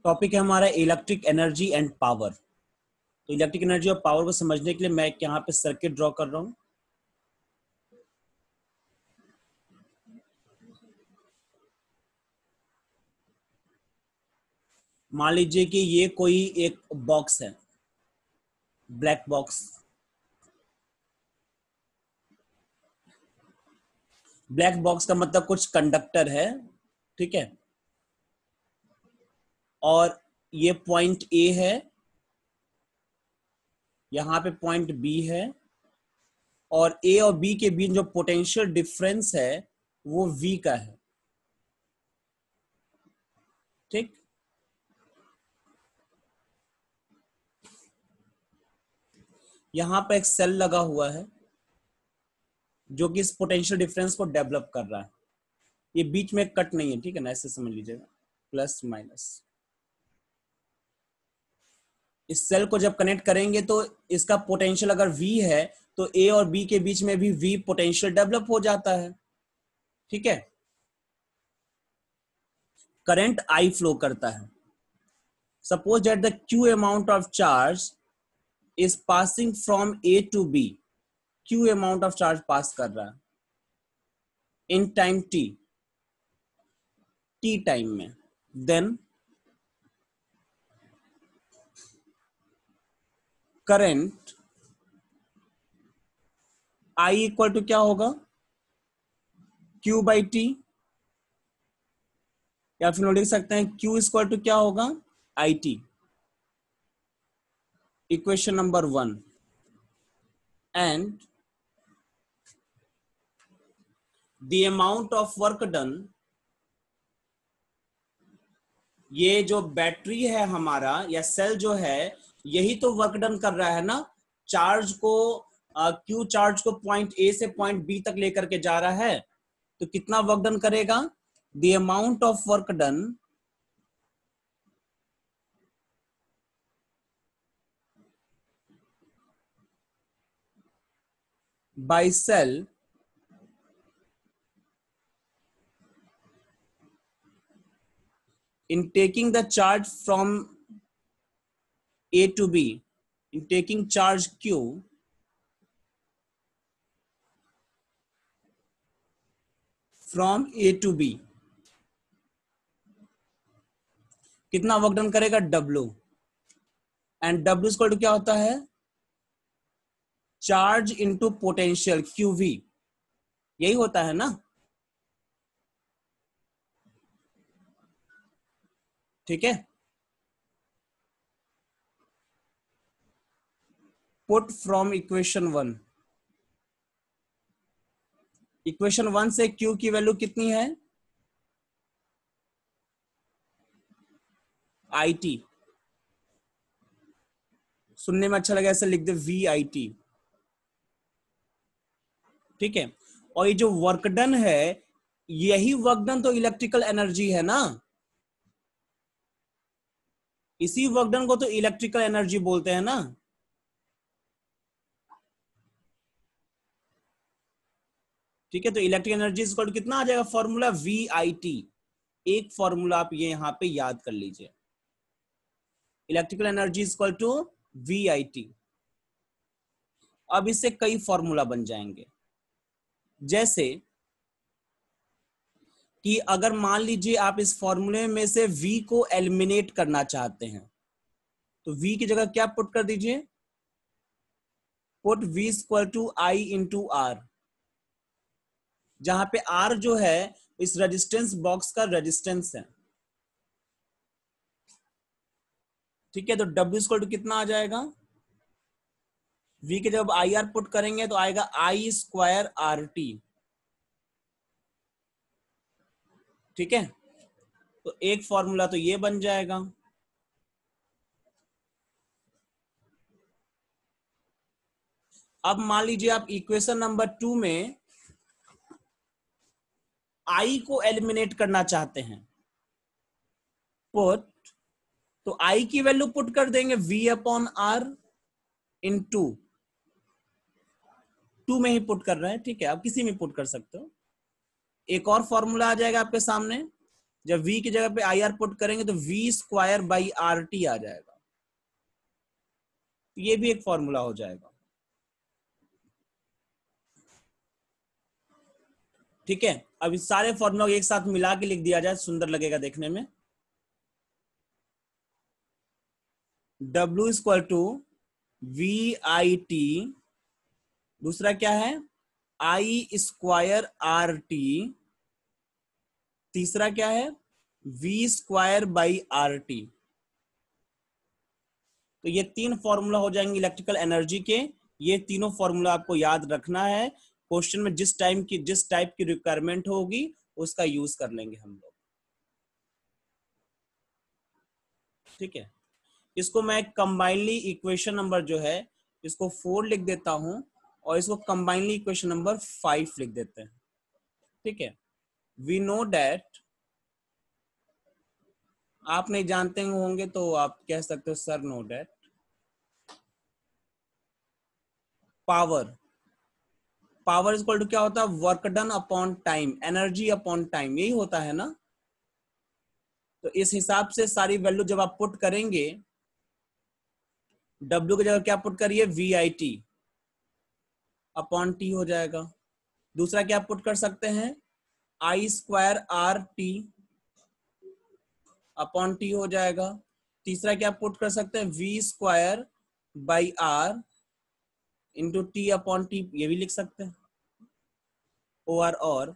Topic है हमारा electric energy and power. तो इलेक्ट्रिक एनर्जी और पावर को समझने के लिए मैं यहाँ पे सर्किट ड्रॉ कर रहा हूँ। मान लीजिए कि ये कोई एक बॉक्स है, ब्लैक बॉक्स। ब्लैक बॉक्स का मतलब कुछ कंडक्टर है, ठीक है। और ये पॉइंट ए है, यहाँ पे पॉइंट बी है, और ए और बी के बीच जो पोटेंशियल डिफरेंस है वो वी का है, ठीक। यहाँ पे एक सेल लगा हुआ है जो कि इस पोटेंशियल डिफरेंस को डेवलप कर रहा है। ये बीच में कट नहीं है, ठीक है ना, ऐसे समझ लीजिएगा, प्लस माइनस। इस सेल को जब कनेक्ट करेंगे तो इसका पोटेंशियल अगर V है तो A और B के बीच में भी V पोटेंशियल डेवलप हो जाता है, ठीक है। करंट I फ्लो करता है। Suppose that the Q amount of charge is passing from A to B। Q amount of charge pass कर रहा है इन टाइम t टाइम में। Then current I equal to क्या होगा, Q बाई टी, या फिर लिख सकते हैं Q इक्वल टू क्या होगा, I T. Equation number 1। And the amount of work done, ये जो बैटरी है हमारा या सेल जो है यही तो वर्क डन कर रहा है ना। चार्ज को क्यू चार्ज को पॉइंट ए से पॉइंट बी तक लेकर के जा रहा है, तो कितना वर्क डन करेगा, the amount of work done by cell in taking the charge from A to B, in taking charge Q from A to B, कितना वर्क डन करेगा, W। And W equal to क्या होता है, charge into potential QV, यही होता है ना, ठीक है। पुट फ्रॉम इक्वेशन 1, इक्वेशन 1 से Q की वैल्यू कितनी है, IT। सुनने में अच्छा लगा, ऐसे लिख दे VIT, ठीक है। और ये जो वर्क डन है, यही वर्क डन तो इलेक्ट्रिकल एनर्जी है ना, इसी वर्क डन को तो इलेक्ट्रिकल एनर्जी बोलते हैं ना। ठीक है, तो इलेक्ट्रिक एनर्जी इक्वल टू कितना आ जाएगा, फॉर्मूला VIT। एक फॉर्मूला आप ये यहां पे याद कर लीजिए, electrical energy equal to VIT। अब इससे कई फॉर्मूला बन जाएंगे, जैसे कि अगर मान लीजिए आप इस फॉर्मूले में से V को एलिमिनेट करना चाहते हैं, तो V की जगह क्या पुट कर दीजिए, put V equal to I into R, जहां पे R जो है इस रेजिस्टेंस बॉक्स का रेजिस्टेंस है, ठीक है। तो W इक्वल टू कितना आ जाएगा, V के जब IR पुट करेंगे तो आएगा I स्क्वायर RT, ठीक है। तो एक फॉर्मूला तो ये बन जाएगा। अब मान लीजिए आप इक्वेशन नंबर 2 में I को एलिमिनेट करना चाहते हैं, पुट, तो I की वैल्यू पुट कर देंगे V अपॉन R इन 2 में ही पुट कर रहे हैं, ठीक है। आप किसी में पुट कर सकते हो। एक और फॉर्मूला आ जाएगा आपके सामने, जब v की जगह पे आई आर पुट करेंगे तो v square by R T आ जाएगा, ये भी एक फॉर्मूला हो जाएगा। ठीक है, अब इस सारे फॉर्मूला को एक साथ मिला के लिख दिया जाए, सुंदर लगेगा देखने में। W equal to V I T, दूसरा क्या है आई स्क्वायर आर टी, तीसरा क्या है v square by R T. तो ये तीन फॉर्मूला हो जाएंगे इलेक्ट्रिकल एनर्जी के। ये तीनों फॉर्मूला आपको याद रखना है, क्वेश्चन में जिस टाइप की रिक्वायरमेंट होगी उसका यूज कर लेंगे हम लोग। ठीक है, इसको मैं कंबाइनली इक्वेशन नंबर जो है इसको 4 लिख देता हूं और इसको कंबाइनली इक्वेशन नंबर 5 लिख देते हैं। ठीक है, वी नो दैट, आप नहीं जानते होंगे तो आप कह सकते हो sir know that power, power equal to क्या होता है work done upon time, energy upon time, यही होता है ना। तो इस हिसाब से सारी वैल्यू जब आप पुट करेंगे, W की जगह क्या पुट करिए V I T upon T हो जाएगा। दूसरा क्या पुट कर सकते हैं I square R T upon T हो जाएगा। तीसरा क्या पुट कर सकते हैं V square by R into T upon T, ये भी लिख सकते हैं ओ आर। और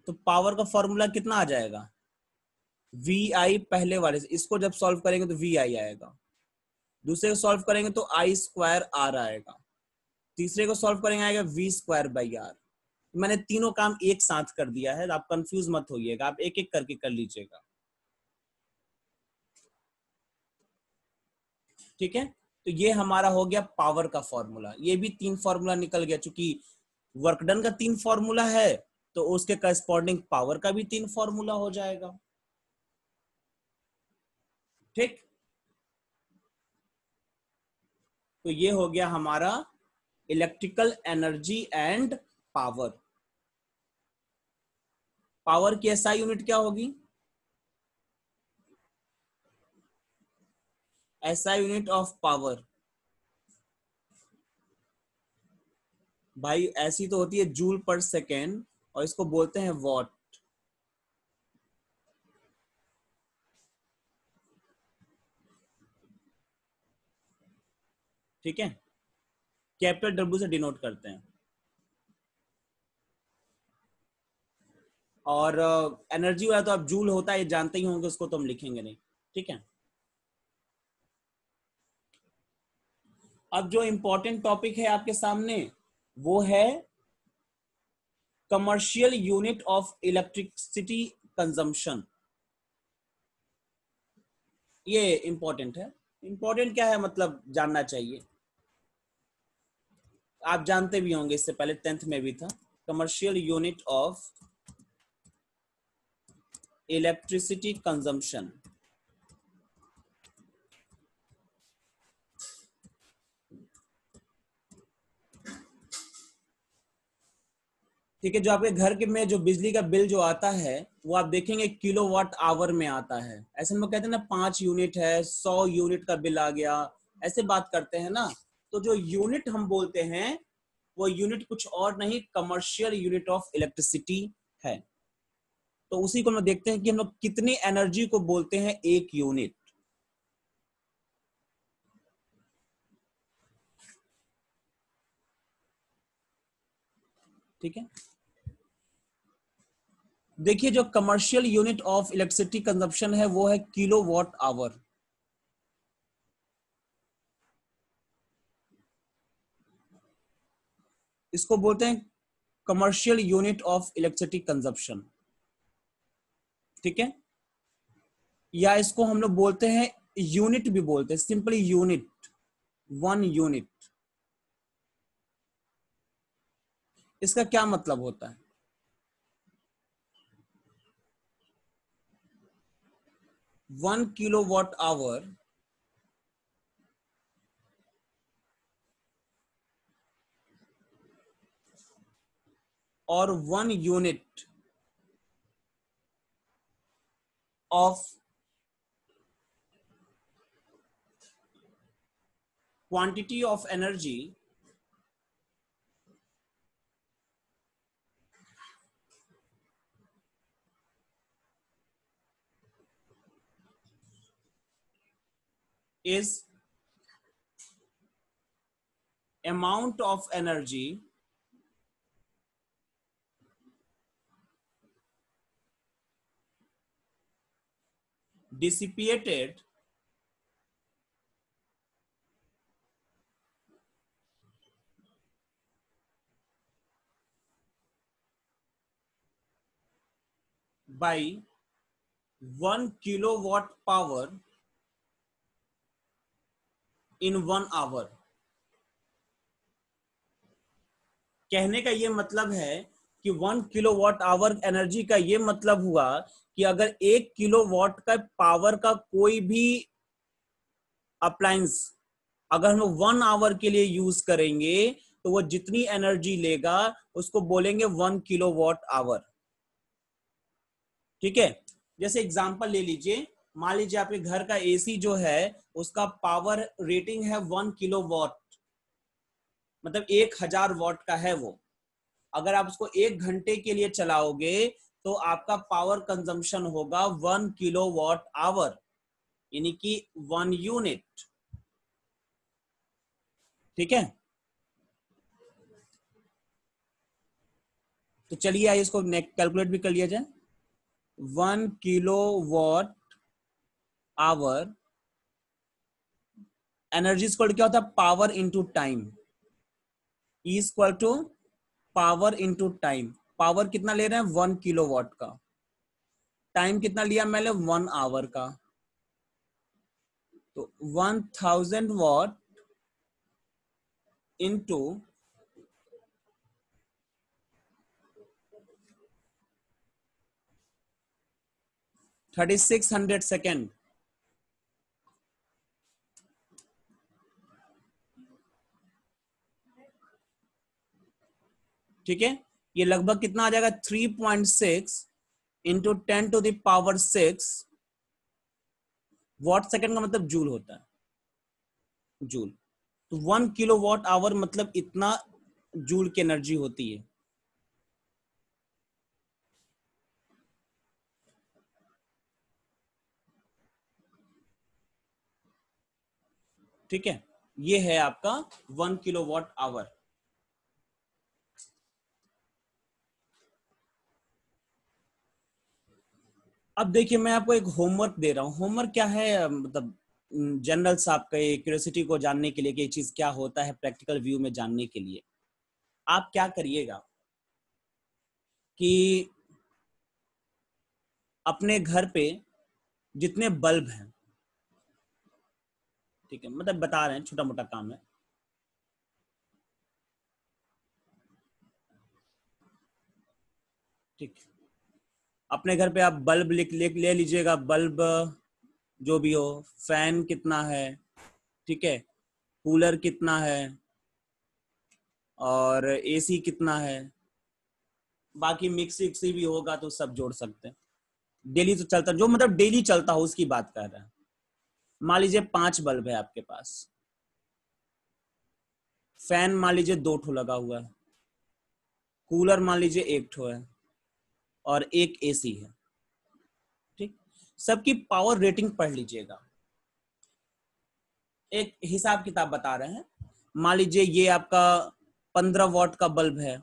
तो पावर का फॉर्मूला कितना आ जाएगा वी आई, पहले वाले से इसको जब सॉल्व करेंगे तो वी आई आएगा, दूसरे को सॉल्व करेंगे तो आई स्क्वायर आर आएगा, तीसरे को सॉल्व करेंगे आएगा वी स्क्वायर बाई आर। मैंने तीनों काम एक साथ कर दिया है, आप कंफ्यूज मत होइएगा, आप एक एक करके कर लीजिएगा। ठीक है, तो ये हमारा हो गया पावर का फॉर्मूला, ये भी तीन फॉर्मूला निकल गया। चूंकि वर्कडन का तीन फॉर्मूला है तो उसके करस्पॉन्डिंग पावर का भी तीन फॉर्मूला हो जाएगा। ठीक, तो ये हो गया हमारा electrical energy and power. Power की एसआई यूनिट क्या होगी एसआई यूनिट ऑफ पावर, भाई ऐसी तो होती है जूल पर सेकेंड और इसको बोलते हैं वॉट। ठीक है, कैपिटल डब्ल्यू से डिनोट करते हैं। और एनर्जी वाला तो आप जूल होता है जानते ही होंगे, उसको तो हम लिखेंगे नहीं। ठीक है, अब जो इंपॉर्टेंट टॉपिक है आपके सामने वो है commercial unit of electricity consumption. ये इंपॉर्टेंट है। इंपॉर्टेंट क्या है मतलब जानना चाहिए, आप जानते भी होंगे, इससे पहले 10th में भी था। Commercial unit of electricity consumption, ठीक है। जो आपके घर के में जो बिजली का बिल जो आता है वो आप देखेंगे किलोवाट आवर में आता है। ऐसे में कहते हैं ना 5 यूनिट है, 100 यूनिट का बिल आ गया, ऐसे बात करते हैं ना। तो जो यूनिट हम बोलते हैं वो यूनिट कुछ और नहीं, कमर्शियल यूनिट ऑफ इलेक्ट्रिसिटी है। तो उसी को हम देखते हैं कि हम लोग कितनी एनर्जी को बोलते हैं एक यूनिट। ठीक है, देखिए जो commercial unit of electricity consumption है वो है किलोवाट आवर। इसको बोलते हैं commercial unit of electricity consumption. ठीक है, या इसको हम लोग बोलते हैं यूनिट भी बोलते हैं, सिंपली यूनिट, 1 यूनिट। इसका क्या मतलब होता है 1 किलोवाट आवर और 1 unit of quantity of energy is amount of energy dissipated by 1 kilowatt power in 1 hour। कहने का ये मतलब है कि 1 किलोवाट आवर एनर्जी का ये मतलब हुआ कि अगर 1 किलोवाट का पावर का कोई भी अप्लायंस अगर हम 1 आवर के लिए यूज करेंगे तो वो जितनी एनर्जी लेगा उसको बोलेंगे 1 किलोवाट आवर। ठीक है, जैसे एग्जांपल ले लीजिए, मान लीजिए आपके घर का एसी जो है उसका पावर रेटिंग है 1 किलोवाट, मतलब 1000 वाट का है वो। अगर आप उसको 1 घंटे के लिए चलाओगे तो आपका पावर कंजम्पशन होगा 1 किलोवाट आवर, यानी कि 1 यूनिट। ठीक है, तो चलिए आइए इसको कैलकुलेट भी कर लिया जाए। 1 किलोवाट आवर एनर्जी इक्वल क्या होता है, power into time, equal to power into time. Power कितना ले रहे हैं, 1 किलोवाट का। टाइम कितना लिया मैंने, 1 आवर का। तो 1000 वाट इंटू 3600 सेकेंड। ठीक है, ये लगभग कितना आ जाएगा, 3.6 इंटू 10⁶ वॉट सेकेंड का मतलब जूल होता है, जूल। तो 1 किलोवाट आवर मतलब इतना जूल की एनर्जी होती है। ठीक है, ये है आपका 1 किलोवाट आवर। अब देखिए मैं आपको एक होमवर्क दे रहा हूं। होमवर्क क्या है, मतलब जनरल सा आपका क्यूरियोसिटी को जानने के लिए कि ये चीज क्या होता है, प्रैक्टिकल व्यू में जानने के लिए आप क्या करिएगा कि अपने घर पे जितने बल्ब हैं, ठीक है, मतलब बता रहे हैं, छोटा मोटा काम है। ठीक, अपने घर पे आप बल्ब ले लीजिएगा, बल्ब जो भी हो, फैन कितना है, ठीक है, कूलर कितना है, और एसी कितना है, बाकी मिक्सी विक्सी भी होगा तो सब जोड़ सकते हैं। डेली तो चलता, जो मतलब डेली चलता हो उसकी बात कर रहे हैं। मान लीजिए 5 बल्ब है आपके पास, फैन मान लीजिए 2 ठो लगा हुआ है, कूलर मान लीजिए 1 ठो है, और एक एसी है। ठीक, सबकी पावर रेटिंग पढ़ लीजिएगा। एक हिसाब किताब बता रहे हैं, मान लीजिए ये आपका 15 वाट का बल्ब है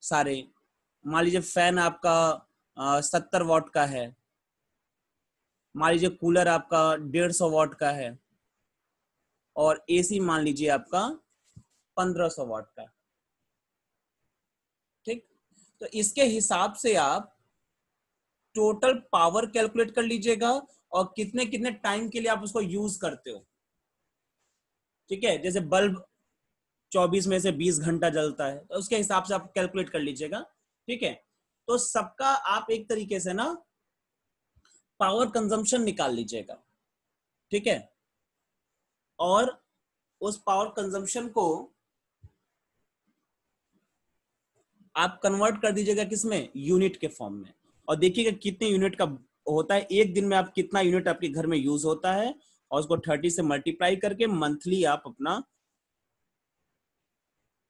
सारे। मान लीजिए फैन आपका 70 वाट का है। मान लीजिए कूलर आपका 150 वाट का है, और एसी मान लीजिए आपका 1500 वाट का। ठीक, तो इसके हिसाब से आप टोटल पावर कैलकुलेट कर लीजिएगा और कितने कितने टाइम के लिए आप उसको यूज करते हो। ठीक है, जैसे बल्ब 24 में से 20 घंटा जलता है तो उसके हिसाब से आप कैलकुलेट कर लीजिएगा। ठीक है, तो सबका आप एक तरीके से ना पावर कंजम्पशन निकाल लीजिएगा। ठीक है, और उस पावर कंजम्पशन को आप कन्वर्ट कर दीजिएगा किसमें, यूनिट के फॉर्म में, और देखिएगा कितने यूनिट का होता है एक दिन में आप कितना यूनिट आपके घर में यूज होता है, और उसको 30 से मल्टीप्लाई करके मंथली आप अपना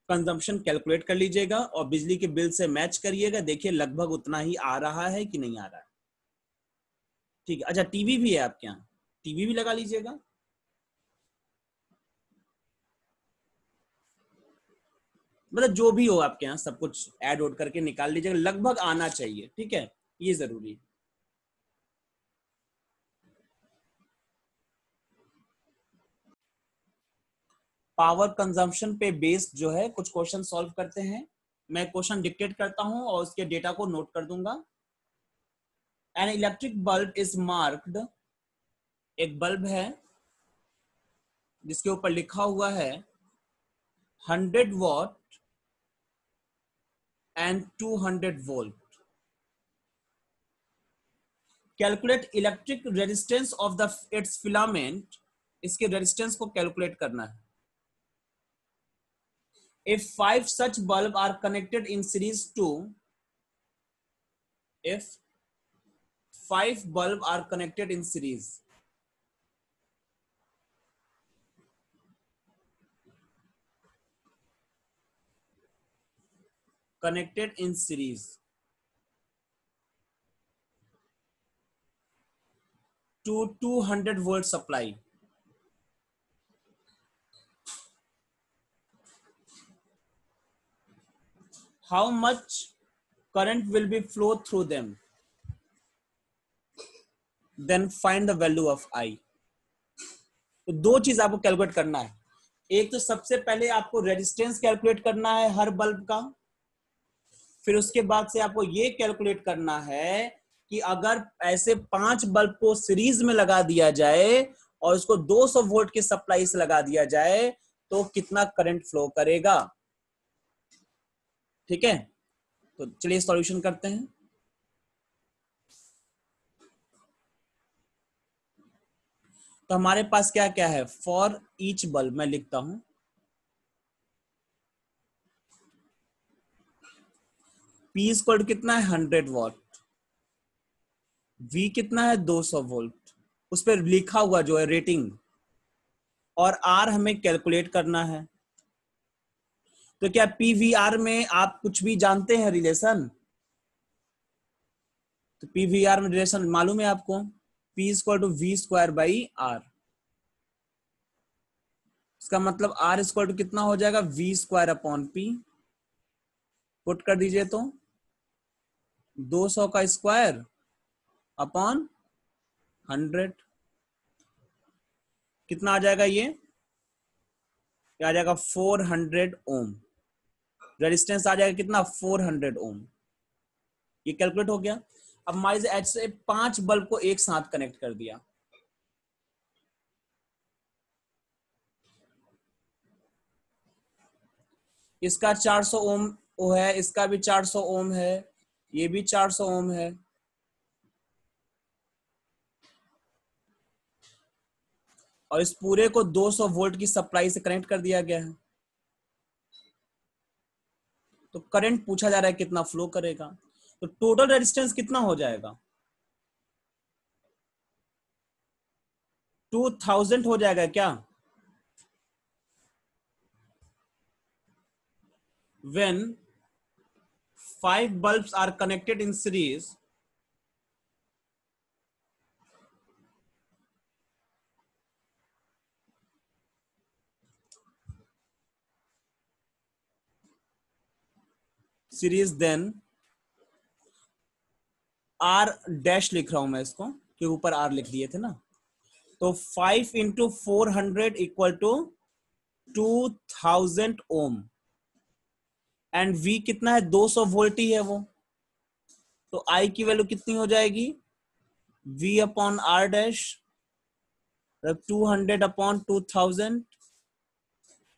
कंजम्पशन कैलकुलेट कर लीजिएगा और बिजली के बिल से मैच करिएगा, देखिए लगभग उतना ही आ रहा है कि नहीं आ रहा है। ठीक है, अच्छा टीवी भी है आपके यहाँ, टीवी भी लगा लीजिएगा। मतलब जो भी हो आपके यहाँ सब कुछ ऐड ऑड करके निकाल लीजिएगा, लगभग आना चाहिए। ठीक है, ये जरूरी है। पावर कंजम्पशन पे बेस्ड जो है कुछ क्वेश्चन सॉल्व करते हैं। मैं क्वेश्चन डिक्टेट करता हूं और उसके डेटा को नोट कर दूंगा। An electric bulb is marked, एक बल्ब है जिसके ऊपर लिखा हुआ है 100 what and 200 volt. Calculate electric resistance of the it's filament, इसके रेजिस्टेंस को कैलकुलेट करना है। If 5 such bulbs are connected in series to, if 5 bulbs are connected in series, connected in series to 200 volt supply, how much current will be flow through them, then find the value of I। तो दो चीज आपको calculate करना है। एक तो सबसे पहले आपको रेजिस्टेंस कैलकुलेट करना है हर बल्ब का, फिर उसके बाद से आपको ये कैलकुलेट करना है कि अगर ऐसे 5 बल्ब को सीरीज में लगा दिया जाए और उसको 200 वोल्ट की सप्लाई से लगा दिया जाए तो कितना करंट फ्लो करेगा। ठीक है, तो चलिए सॉल्यूशन करते हैं। तो हमारे पास क्या क्या है, फॉर ईच बल्ब मैं लिखता हूं P इक्वल कितना है 100 वॉट, V कितना है 200 वोल्ट, उस पर लिखा हुआ जो है रेटिंग, और R हमें कैलकुलेट करना है। तो क्या PVR में आप कुछ भी जानते हैं रिलेशन? तो PVR में रिलेशन मालूम है आपको, P equal to V square by R। इसका मतलब R इक्वल टू कितना हो जाएगा, V square upon P। Put कर दीजिए तो 200 का स्क्वायर अपॉन 100, कितना आ जाएगा ये आ जाएगा 400 ओम। रेजिस्टेंस आ जाएगा कितना 400 ओम। ये कैलकुलेट हो गया। अब मान लीजिए ऐसे 5 बल्ब को एक साथ कनेक्ट कर दिया, इसका 400 ओम वो है, इसका भी 400 ओम है, ये भी 400 ओम है, और इस पूरे को 200 वोल्ट की सप्लाई से कनेक्ट कर दिया गया है। तो करंट पूछा जा रहा है कितना फ्लो करेगा, तो टोटल रेजिस्टेंस कितना हो जाएगा 2000 हो जाएगा क्या। When 5 bulbs are connected in series, then R dash लिख रहा हूं मैं इसको, कि ऊपर R लिख दिए थे ना। तो 5 into 400 equal to 2000 ohm, and V कितना है 200 वोल्ट ही है वो, तो I की वैल्यू कितनी हो जाएगी V upon R dash 200 upon 2000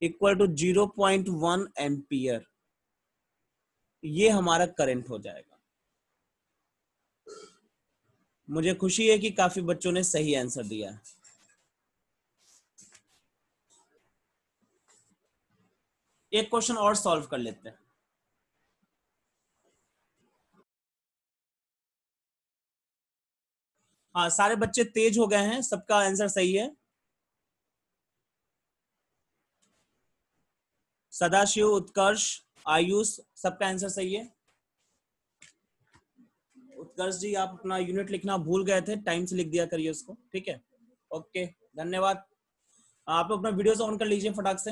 equal to 0.1 ampere. ये हमारा करंट हो जाएगा। मुझे खुशी है कि काफी बच्चों ने सही आंसर दिया है। एक क्वेश्चन और सॉल्व कर लेते हैं। हाँ, सारे बच्चे तेज हो गए हैं, सबका आंसर सही है। सदाशिव, उत्कर्ष, आयुष, सबका आंसर सही है। उत्कर्ष जी, आप अपना यूनिट लिखना भूल गए थे, टाइम से लिख दिया करिए उसको, ठीक है। ओके, धन्यवाद। आप लोग अपना वीडियो ऑन कर लीजिए फटाक से।